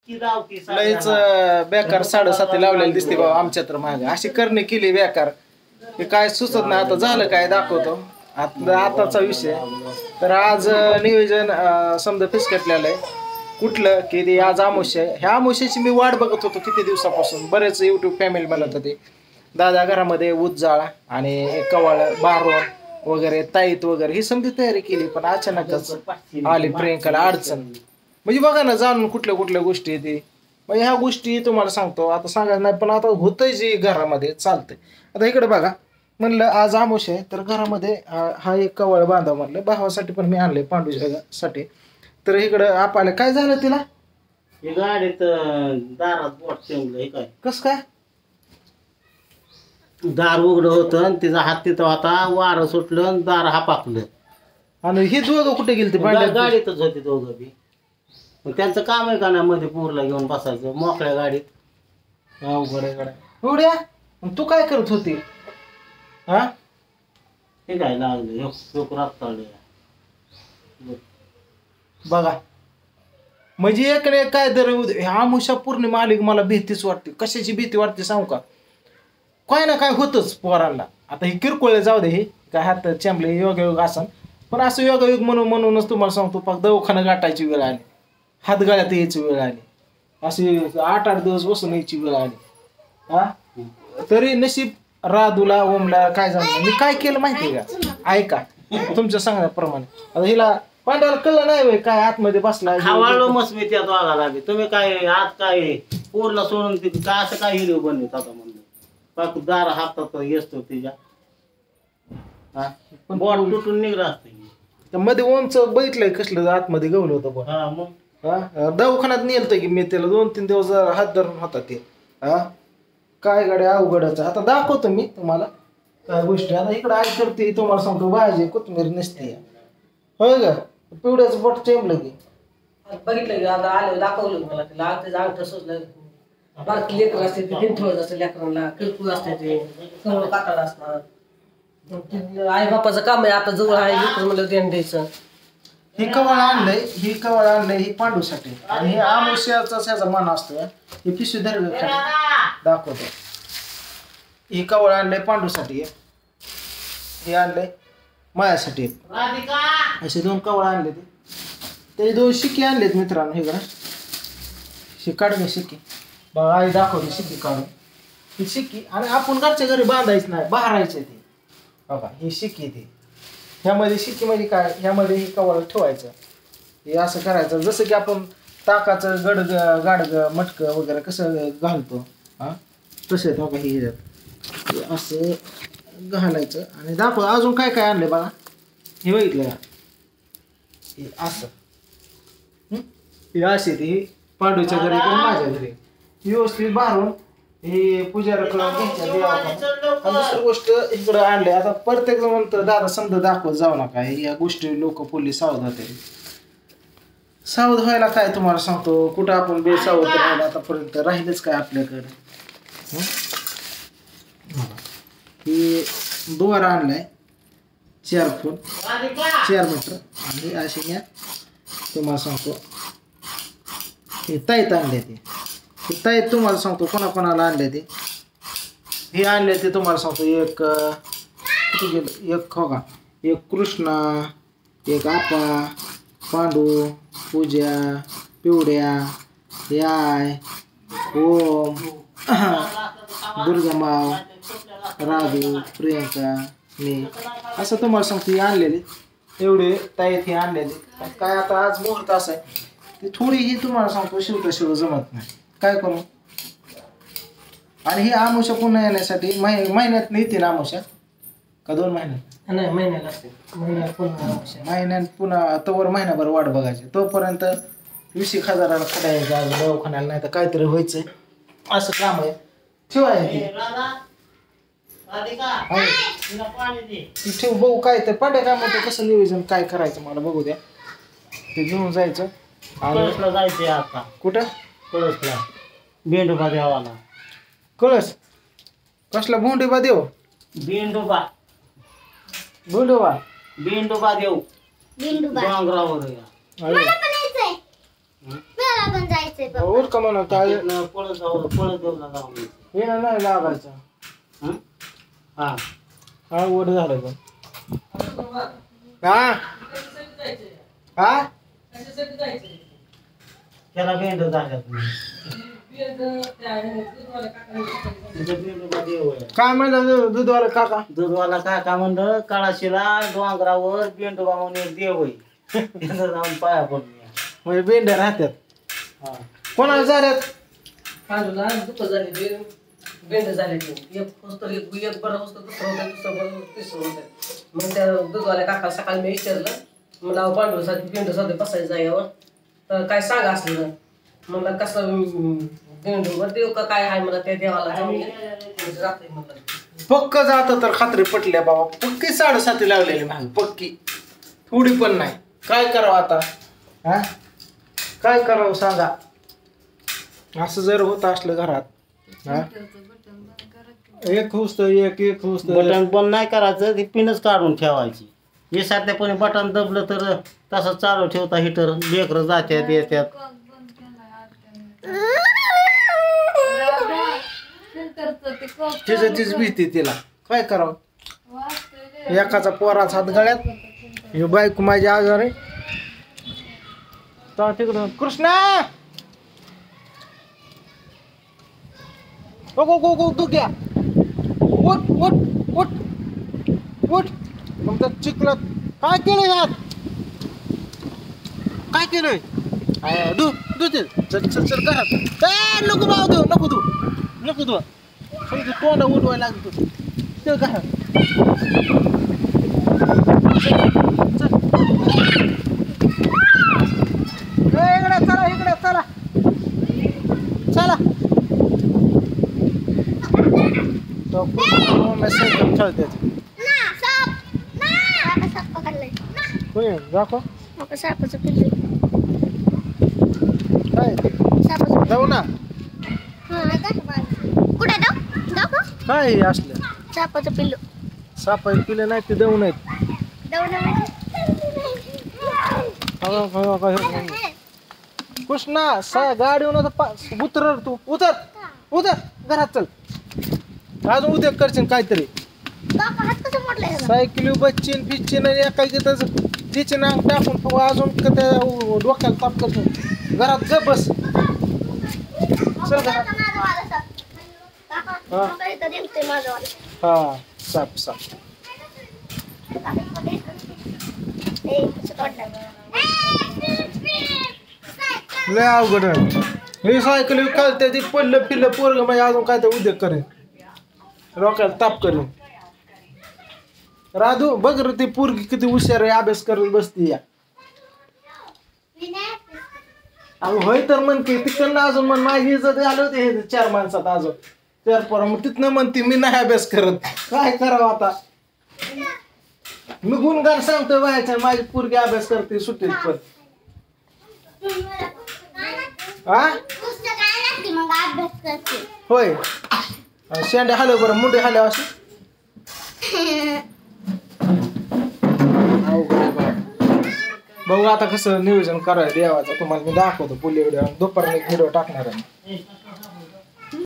लयच बेकार 7:30 लावलेली दिसते बाबा आमच्या तर मागे अशी करणे केली बेकार हे काय सुचत नाही आता झालं काय दाखवतो आताचा विषय तर आज नियोजन समजा फिसकटलेलं आहे कुठलं की ते आज अमावस्या आहे ह्या अमावस्याची मी वाट बघत होतो किती दिवसापासून बरेच युट्यूब फॅमिली म्हणत होते दादा घरामध्ये उज्जाळा आणि कवाळ बारोण वगैरे ताईत वगैरे ही समजी तयारी केली पण अचानकच आली प्रियंकाला अडचण म्हणजे बघा ना जाणून कुठल्या कुठल्या गोष्टी येते म्हणजे ह्या गोष्टी तुम्हाला सांगतो आता सांगायचं नाही पण आता होतंय जे घरामध्ये चालतंय आता इकडे बघा म्हणलं आज आमोश आहे तर घरामध्ये हा एक कवळ बांधा म्हणलं भावासाठी पण मी आणले पांडुसाठी तर इकडं आपल्याला काय झालं तिला हे गाडीत दारात बोट ठेवलं हे काय कस काय दार उघडं होतं आणि तिचा हात तिथं होता वारं सुटलं आणि दार हापाकलं आणि हे दोघं कुठे गेले ते गाडीतच होते दोघं बी मग त्यांचं काम आहे का ना मध्ये पूरला घेऊन बसायचं मोकळ्या गाडीत अवघड एवढ्या तू काय करत होती हा हे काय लागलं रात बघा म्हणजे इकडे काय दर आमुषा पौर्णिमा आली मला भीतीच वाटते कशाची भीती वाटते सांगू का काय ना काय होतच पोरांना आता ही किरकोळ जाऊ दे हे काय हात चॅम्बले योगायोग असन पण असं योगायोग म्हणूनच तुम्हाला सांगतो पाक दवाखाना गाठायची वेळ आली हातगाड्यात यायची वेळ आली अशी 8-8 दिवस बसून यायची वेळ आली हा तरी नशीब राधूला ओमला काय झालं मी काय केलं माहितीये का ऐका तुमच्या सांगण्याप्रमाणे आता हिला पांड्याला कळलं नाही काय आतमध्ये बसला खावाळलो मस्त मी त्यात वागा लागले तुम्ही काय आज काय पोरला सोडून काय असं काय हिरो बनवत आता म्हणलं पाक दार हातात येतो तिच्या पण बॉट तुटून निघला असतं मध्ये ओमचं बघितलंय कसलं आतमध्ये गवलं होतं बॉट हा मग दवाखान्यात नेलतं की मी त्याला 2-3 दिवस हात धरून होता ते हा काय गाड्या अवघडच आता दाखवतो मी तुम्हाला काय गोष्टी आता इकडे आई करते तुम्हाला सांगतो भाजी कोथिंबीर नसते होय का पिवड्याचं बोट टेमलं की बघितलं की आता आलं दाखवलं मला तिला त्याचं अंगठ सुचलं बारकी लेकर असते ते हिंठवत असते लेकरांना किरकोळ असते ते कमळ कातड असणार आई बापाचं काम आहे आता जवळ आहे लेकर म्हणलं ध्यान द्यायचं ही कवळ आणलंय ही पांडूसाठी आणि हे आमुष्याचा त्याचा मान असतो ही पिशवी धर दाखवतो ही कवळ आणलंय पांडूसाठी हे आणलंय मायासाठी असे 2 कवळ आणले ते 2 शिक्के आणलेत मित्रांनो हे का काढ शिक्के बघा आई दाखवते शिक्के काढून ही शिक्की आणि आपण घरच्या घरी बांधायचं नाही बाहेरायचे ते बघा ही शिक्की ते ह्यामध्ये शिक्की म्हणजे काय ह्यामध्ये हे कवळ ठेवायचं हे असं करायचं जसं की आपण ताकाचं गाडगं मटकं वगैरे कसं घालतो हा तसे बघा हे असं घालायचं आणि दाखव अजून काय काय आणलं बघा हे बघितलं का हे असं हे असे ते पांडूच्या घरी किंवा माझ्या घरी व्यवस्थित बाहेरून हे पूजा घ्यायच्या देवाला दुसरी गोष्ट इकडं आणले आता प्रत्येक जण म्हणतं दादा समजा दाखवत जाऊ नका या गोष्टी लोक पोलीस सावध होते सावध व्हायला काय तुम्हाला सांगतो कुठं आपण बेसावध राहिलं आतापर्यंत राहिलंच काय आपल्याकडे हे दोरा आणलाय 4 फूट 4 मीटर आणि असे या तुम्हाला सांगतो हे ताईत आणले ते ताईत तुम्हाला सांगतो कोणाकोणाला आणले ते हे आणले ते तुम्हाला सांगतो एक कुठे गेलं एक हो का एक कृष्णा एक आपा पांडू पूजा पिवड्या याय ओम दुर्गामाव राधू प्रियंका मी असं तुम्हाला सांगतो हे आणलेले एवढे ताईत हे आणलेले काय आता आज मुहूर्त असं आहे ती थोडीही तुम्हाला सांगतो शिवता जमत नाही काय करू आणि ही आमुषा पुन्हा येण्यासाठी महिन्यात येते ना आमुषा का 2 महिन्यात नाही महिन्याला असते महिन्यात पुन्हा तोवर महिनाभर वाट बघायची तोपर्यंत 20,000 खडायचं दवाखान्याला नाही तर काहीतरी व्हायचंय असं काम आहे ठेवायचं ठेव बघू काय तर पाड्या काय म्हणतो कसं नियोजन काय करायचं मला बघू द्या ते घेऊन जायचं कळसला जायचंय आता कुठं कळसला बेंडोबा देवाला कळस कसला भोंडोबा देव बेंडोबा देव डोंगरावर मला पण जायचंय उठ का म्हणा काय तिथनं पळत जाऊ जाऊन हे नाही लागायचं हं? हा हा ओढ झालं पण हा हा त्याला भेंड झाल्यात काय म्हणलं दूधवाला काका दूधवाला काका म्हणलं काळाशीला डोंगरावर बेंडोबा म्हणून एक देव आहे तिथं जाऊन पाया पडूया म्हणजे बेंड्या राहतात हा कोणाला झाल्यात पांडूला दुःख झाले ते बेंड झाले ते एक पुस्तक एक बरं पुस्तक दुसरं होतं दुसरं बरं तिसरं होतं मग त्या दूधवाल्या काका सकाळी मी विचारलं मला पांडूसाठी बेंड सध्या बसायचं जागेवर तर काय सांगा असलं मला कसं बेंडूवर देव का काय आहे मला त्या देवाला जाऊन राहते म्हणलं पक्क जात तर खात्री पटल्या बाबा पक्की 7.5 लावलेली माग पक्की थोडी पण नाही काय करावं आता हा काय करावं सांगा असं जर होत असलं घरात हा एक हुसत एक हुसत बटन बंद नाही करायचं ती पिनच काढून ठेवायची हे साध्यापणे बटन दबलं तर तसं चालू ठेवता हिटर लेकरं जात्यात येत्यात तिचं तीच भीती तिला काय करावं एकाचा पोराचा हात गळ्यात हे बायको माझी आजार आहे तर तिकडं कृष्णा गो तू घ्या उठ उठ उठ उठ मग चिखलात काय केलंय यात काय केलंय दू दू ते चल चल चल घरात नको बाबा तू नको तू समजा तोंड उडवायला लागतो चल घरात इकडे चला तो मेसेज ठेवते होय दाखव काय जाऊ ना काय हे असलं सापाचं पिल्लू सापाई पिले नाही ते देऊ नाहीत कृष्णा गाडीवर उतर तू उतर घरात चल अजून उद्या करशील काहीतरी सायकली बच्चीन फिच्चीन तिचे नांग टाकून अजून त्या डोक्याला ताप करतो घरात ग बस चल घरात हा साप लय अवघड हे सायकल विकायला ती पडलं पिल्लं पोरग म्हणजे अजून काय तर उद्योग करेन डोक्याला ताप करेन राधू बघ रे ती पोरगी किती हुशार आहे अभ्यास करत बसती या अगं होय तर म्हणते तिकडनं अजून म्हण माझी इज्जत आलं होते हे 4 माणसात अजून 4 पोरं मग तिथनं म्हणते मी नाही अभ्यास करत काय करावं आता मी गुणगान सांगतोय बायच्या माझी पोरगी अभ्यास करते सुट्टीत पण हा होय शेंडे हालव बरं मुंडे हालव असे बघू आता कसं नियोजन करायचं देवाचं तुम्हाला मी दाखवतो पुढल्या व्हिडिओ दुपारला व्हिडिओ टाकणार आहे